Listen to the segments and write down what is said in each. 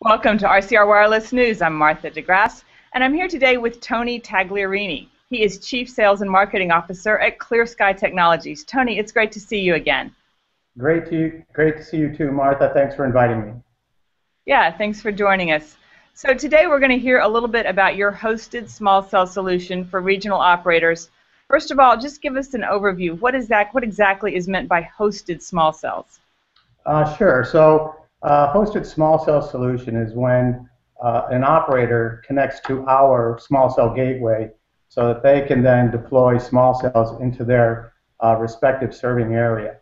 Welcome to RCR Wireless News. I'm Martha DeGrasse, and I'm here today with Tony Tagliareni. He is Chief Sales and Marketing Officer at ClearSky Technologies. Tony, it's great to see you again. Great to see you too, Martha. Thanks for inviting me. Yeah, thanks for joining us. So today we're going to hear a little bit about your hosted small cell solution for regional operators. First of all, just give us an overview. What exactly is meant by hosted small cells? Sure. So hosted small cell solution is when an operator connects to our small cell gateway so that they can then deploy small cells into their respective serving area.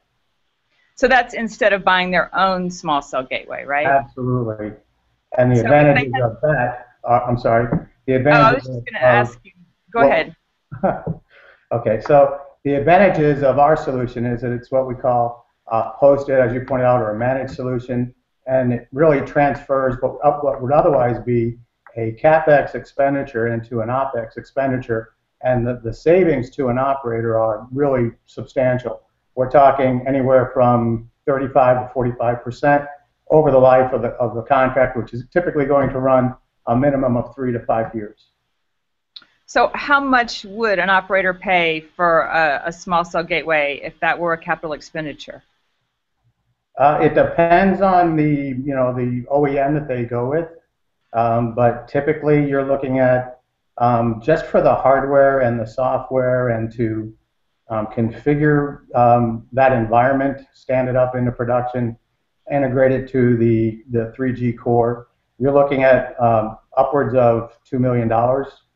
So that's instead of buying their own small cell gateway, right? Absolutely. And the advantages of that, I'm sorry, the advantages I was just going to ask you. Go ahead. Okay, so the advantages of our solution is that it's what we call hosted, as you pointed out, or a managed solution, and it really transfers what would otherwise be a CapEx expenditure into an OpEx expenditure, and the savings to an operator are really substantial. We're talking anywhere from 35 to 45% over the life of the contract, which is typically going to run a minimum of 3 to 5 years. So how much would an operator pay for a small cell gateway if that were a capital expenditure? It depends on the OEM that they go with, but typically you're looking at just for the hardware and the software and to configure that environment, stand it up into production, integrate it to the 3G core. You're looking at upwards of $2 million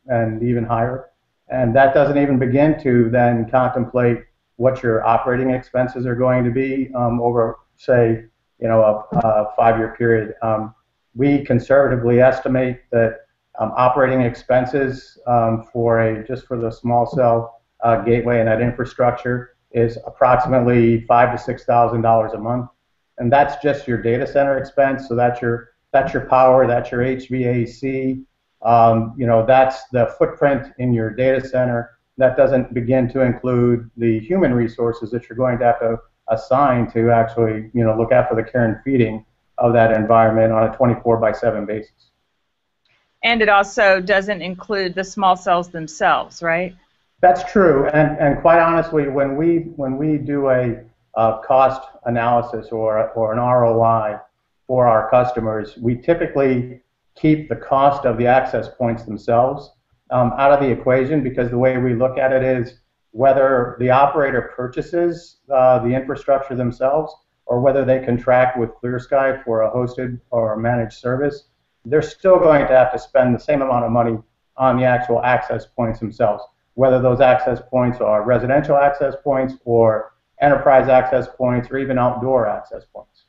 and even higher, and that doesn't even begin to then contemplate what your operating expenses are going to be over, say, a 5-year period. We conservatively estimate that operating expenses just for the small cell gateway and that infrastructure is approximately $5,000 to $6,000 a month, and that's just your data center expense. So that's your power, that's your HVAC. That's the footprint in your data center. That doesn't begin to include the human resources that you're going to have to assign to actually, look after the care and feeding of that environment on a 24/7 basis. And it also doesn't include the small cells themselves, right? That's true, and quite honestly, when we do a cost analysis or an ROI for our customers, we typically keep the cost of the access points themselves out of the equation, because the way we look at it is whether the operator purchases the infrastructure themselves or whether they contract with ClearSky for a hosted or a managed service, they're still going to have to spend the same amount of money on the actual access points themselves, whether those access points are residential access points or enterprise access points or even outdoor access points.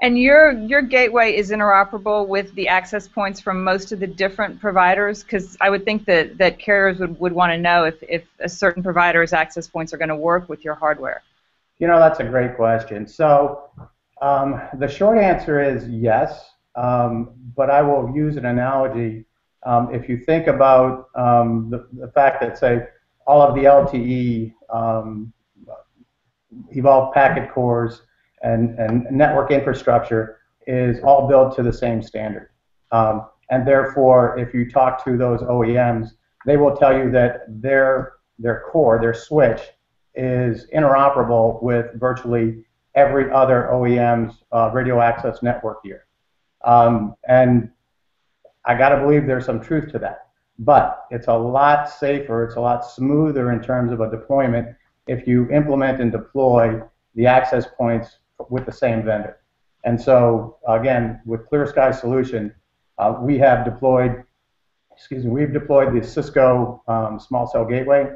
And your gateway is interoperable with the access points from most of the different providers? Because I would think that carriers would want to know if a certain provider's access points are going to work with your hardware. That's a great question. So the short answer is yes, but I will use an analogy. If you think about the fact that, say, all of the LTE evolved packet cores and network infrastructure is all built to the same standard. And therefore, if you talk to those OEMs, they will tell you that their core, their switch, is interoperable with virtually every other OEM's radio access network here. And I got to believe there's some truth to that. But it's a lot safer, it's a lot smoother in terms of a deployment if you implement and deploy the access points with the same vendor. And so, again, with ClearSky solution, we've deployed the Cisco small cell gateway,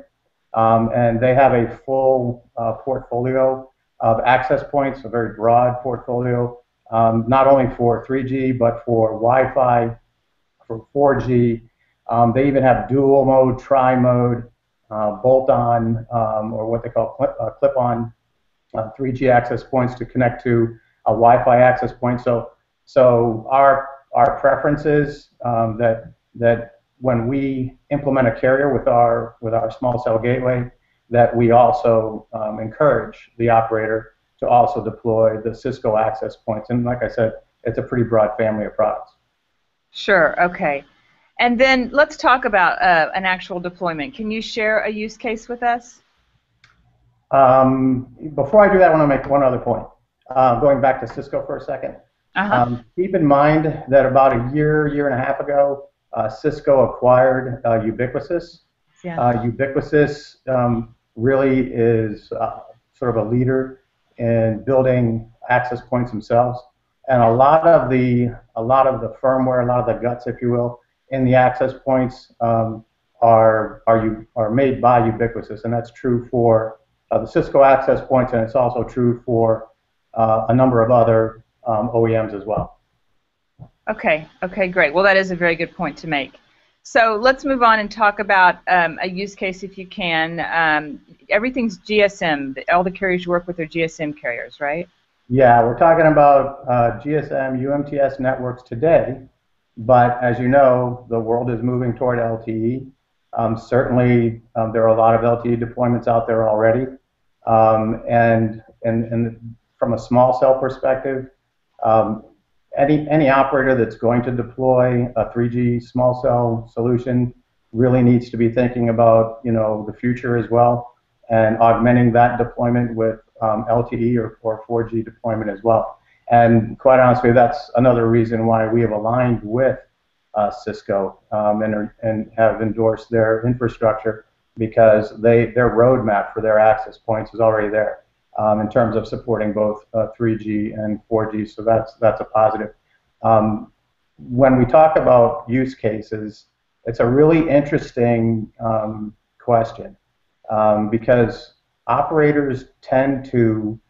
and they have a full portfolio of access points, a very broad portfolio, not only for 3G, but for Wi-Fi, for 4G. They even have dual mode, tri-mode, bolt-on, or what they call clip-on 3G access points to connect to a Wi-Fi access point. So our preference is that when we implement a carrier with our small cell gateway, that we also encourage the operator to also deploy the Cisco access points. And like I said, it's a pretty broad family of products. Sure. Okay. And then let's talk about an actual deployment. Can you share a use case with us? Before I do that, I want to make one other point. Going back to Cisco for a second. Keep in mind that about a year and a half ago, Cisco acquired Ubiquitous. Yeah. Ubiquitous really is sort of a leader in building access points themselves, and a lot of the firmware, a lot of the guts, if you will, in the access points are made by Ubiquitous, and that's true for the Cisco access points, and it's also true for a number of other OEMs as well. Okay. Okay. Great. Well, that is a very good point to make. So let's move on and talk about a use case, if you can. Everything's GSM. All the carriers you work with are GSM carriers, right? Yeah, we're talking about GSM, UMTS networks today, but as you know, the world is moving toward LTE. Certainly, there are a lot of LTE deployments out there already, and from a small cell perspective, any operator that's going to deploy a 3G small cell solution really needs to be thinking about the future as well, and augmenting that deployment with LTE or 4G deployment as well. And quite honestly, that's another reason why we have aligned with Cisco and have endorsed their infrastructure, because their roadmap for their access points is already there in terms of supporting both 3G and 4G. So that's a positive. When we talk about use cases, it's a really interesting question because operators tend to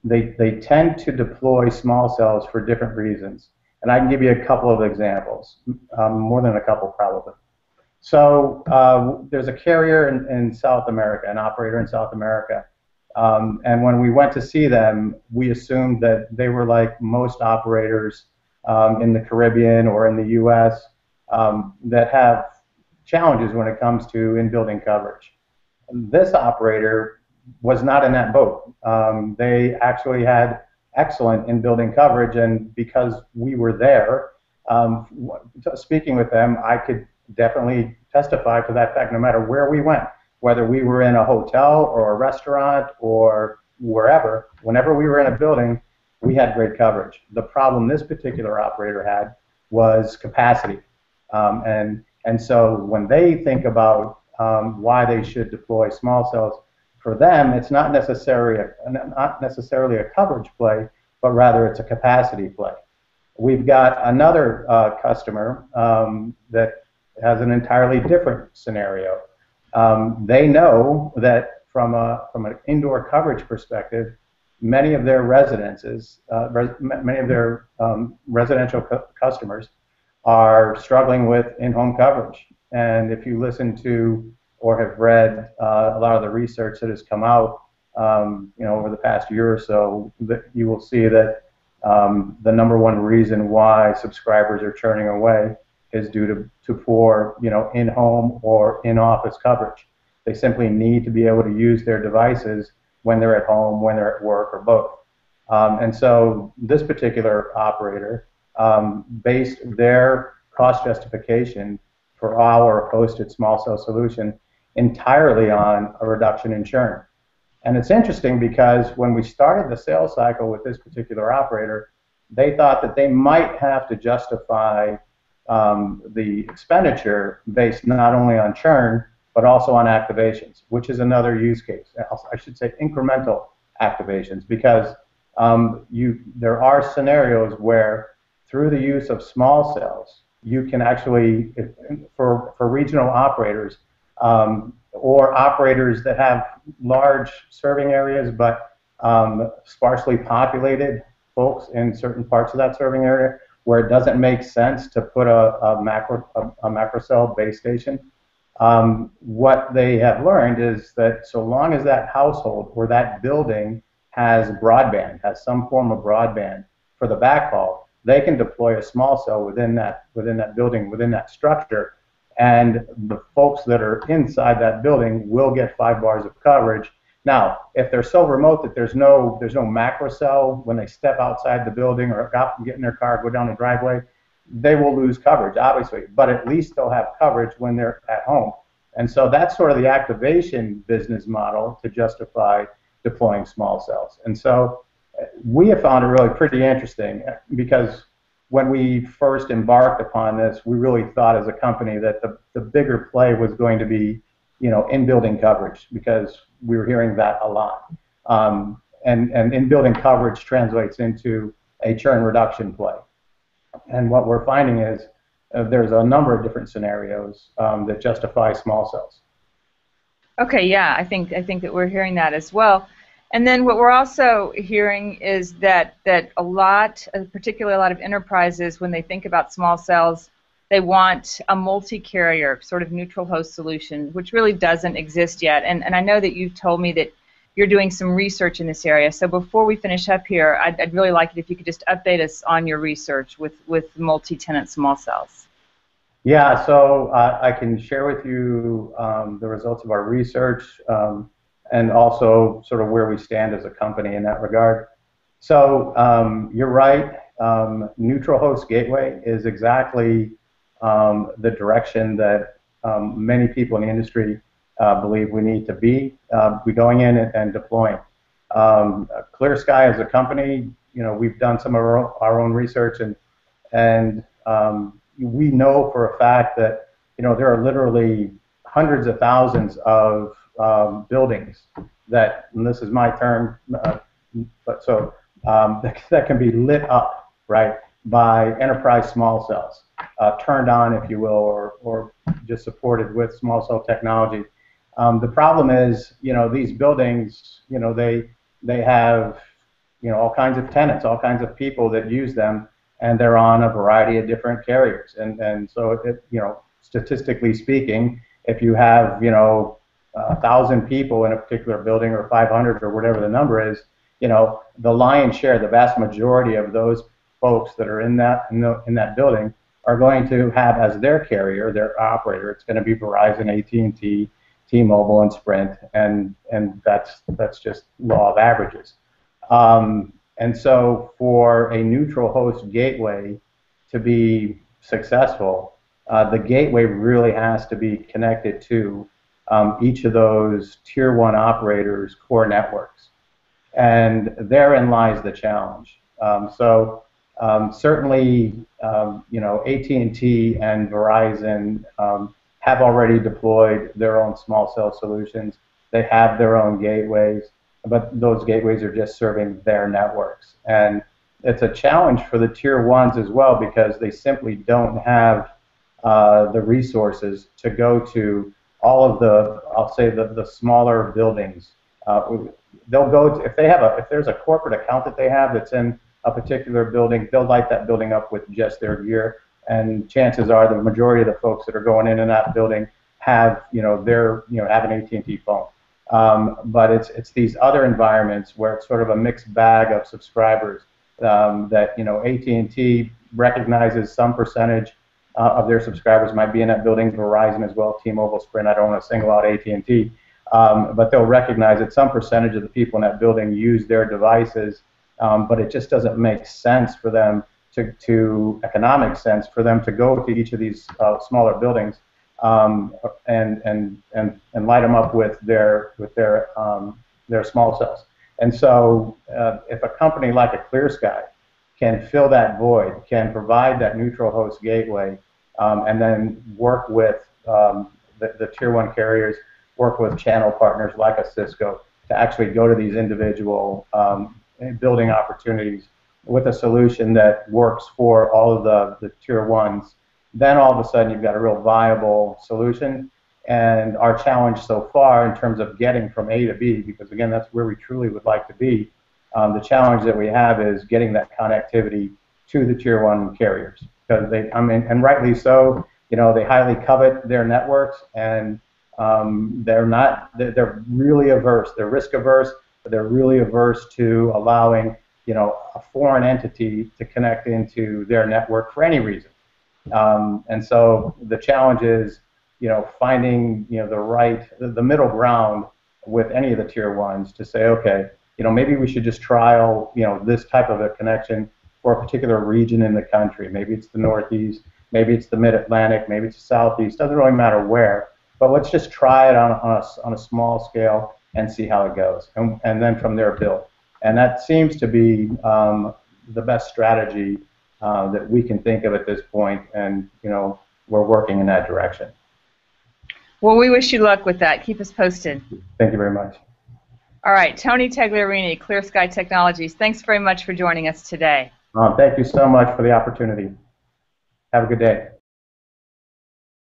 deploy small cells for different reasons. And I can give you a couple of examples, more than a couple probably. So there's a carrier in South America, an operator in South America. And when we went to see them, we assumed that they were like most operators in the Caribbean or in the US that have challenges when it comes to in-building coverage. This operator was not in that boat. They actually had excellent in-building coverage, and because we were there, speaking with them, I could definitely testify to that fact no matter where we went, whether we were in a hotel or a restaurant or wherever, whenever we were in a building, we had great coverage. The problem this particular operator had was capacity. And so when they think about why they should deploy small cells, for them, it's not necessarily a coverage play, but rather it's a capacity play. We've got another customer that has an entirely different scenario. They know that from an indoor coverage perspective, many of their residences, many of their residential customers are struggling with in-home coverage. And if you listen to or have read a lot of the research that has come out, over the past year or so, you will see that the number one reason why subscribers are churning away is due to poor, in-home or in-office coverage. They simply need to be able to use their devices when they're at home, when they're at work, or both. And so this particular operator based their cost justification for our hosted small cell solution entirely on a reduction in churn. And it's interesting because when we started the sales cycle with this particular operator, they thought that they might have to justify the expenditure based not only on churn, but also on activations, which is another use case. I should say incremental activations, because there are scenarios where through the use of small cells, you can actually, for regional operators, or operators that have large serving areas but sparsely populated folks in certain parts of that serving area, where it doesn't make sense to put a macro cell base station. What they have learned is that so long as that household or that building has broadband, has some form of broadband for the backhaul, they can deploy a small cell within that building, within that structure, and the folks that are inside that building will get 5 bars of coverage, Now, if they're so remote that there's no macro cell when they step outside the building or out and get in their car, go down the driveway, they will lose coverage, obviously. But at least they'll have coverage when they're at home. And so that's sort of the activation business model to justify deploying small cells. And so we have found it really pretty interesting because when we first embarked upon this, we really thought as a company that the bigger play was going to be, in-building coverage, because we were hearing that a lot. And in-building coverage translates into a churn reduction play. And what we're finding is there's a number of different scenarios that justify small cells. Okay, yeah, I think that we're hearing that as well. And then what we're also hearing is that a lot, particularly a lot of enterprises, when they think about small cells, they want a multi-carrier sort of neutral host solution, which really doesn't exist yet. And I know that you've told me that you're doing some research in this area. So before we finish up here, I'd really like it if you could just update us on your research with multi-tenant small cells. Yeah, so I can share with you the results of our research and also sort of where we stand as a company in that regard. So you're right, neutral host gateway is exactly the direction that many people in the industry believe we need to be going in and deploying. ClearSky as a company, we've done some of our own research, and we know for a fact that there are literally hundreds of thousands of buildings that, and this is my term, that can be lit up, right, by enterprise small cells, turned on, if you will, or just supported with small cell technology. The problem is, these buildings, they have, all kinds of tenants, all kinds of people that use them, and they're on a variety of different carriers. And so, statistically speaking, if you have, 1,000 people in a particular building, or 500, or whatever the number is, the lion's share, the vast majority of those folks that are in that building are going to have as their carrier, their operator. It's going to be Verizon, AT&T, T-Mobile, and Sprint, and that's just law of averages. And so for a neutral host gateway to be successful, the gateway really has to be connected to each of those tier 1 operators' core networks. And therein lies the challenge. Certainly, AT&T and Verizon have already deployed their own small cell solutions. They have their own gateways, but those gateways are just serving their networks. And it's a challenge for the tier 1s as well, because they simply don't have the resources to go to all of the, I'll say, the smaller buildings. They'll go to, if there's a corporate account that they have that's in a particular building, they'll light that building up with just their gear, and chances are the majority of the folks that are going in that building have have an AT&T phone. But it's these other environments where it's sort of a mixed bag of subscribers that AT&T recognizes some percentage of their subscribers might be in that building. Verizon as well, T-Mobile, Sprint. I don't want to single out AT&T, but they'll recognize that some percentage of the people in that building use their devices, but it just doesn't make sense for them to economic sense for them to go to each of these smaller buildings and light them up with their small cells. And so if a company like a ClearSky can fill that void, can provide that neutral host gateway, and then work with the tier 1 carriers, work with channel partners like a Cisco to actually go to these individual building opportunities with a solution that works for all of the tier 1s, then all of a sudden you've got a real viable solution. And our challenge so far in terms of getting from A to B, because again, that's where we truly would like to be, the challenge that we have is getting that connectivity to the tier 1 carriers. Because and rightly so, they highly covet their networks, and they're really averse, they're risk averse, but they're really averse to allowing a foreign entity to connect into their network for any reason. And so the challenge is, finding the middle ground with any of the tier ones to say, okay, maybe we should just trial, this type of a connection for a particular region in the country. Maybe it's the Northeast, maybe it's the Mid-Atlantic, maybe it's the Southeast. Doesn't really matter where, but let's just try it on a small scale and see how it goes, and then from there build. And that seems to be the best strategy that we can think of at this point, and we're working in that direction. Well, we wish you luck with that. Keep us posted. Thank you very much. All right, Tony Tagliareni, ClearSky Technologies, thanks very much for joining us today. Thank you so much for the opportunity. Have a good day.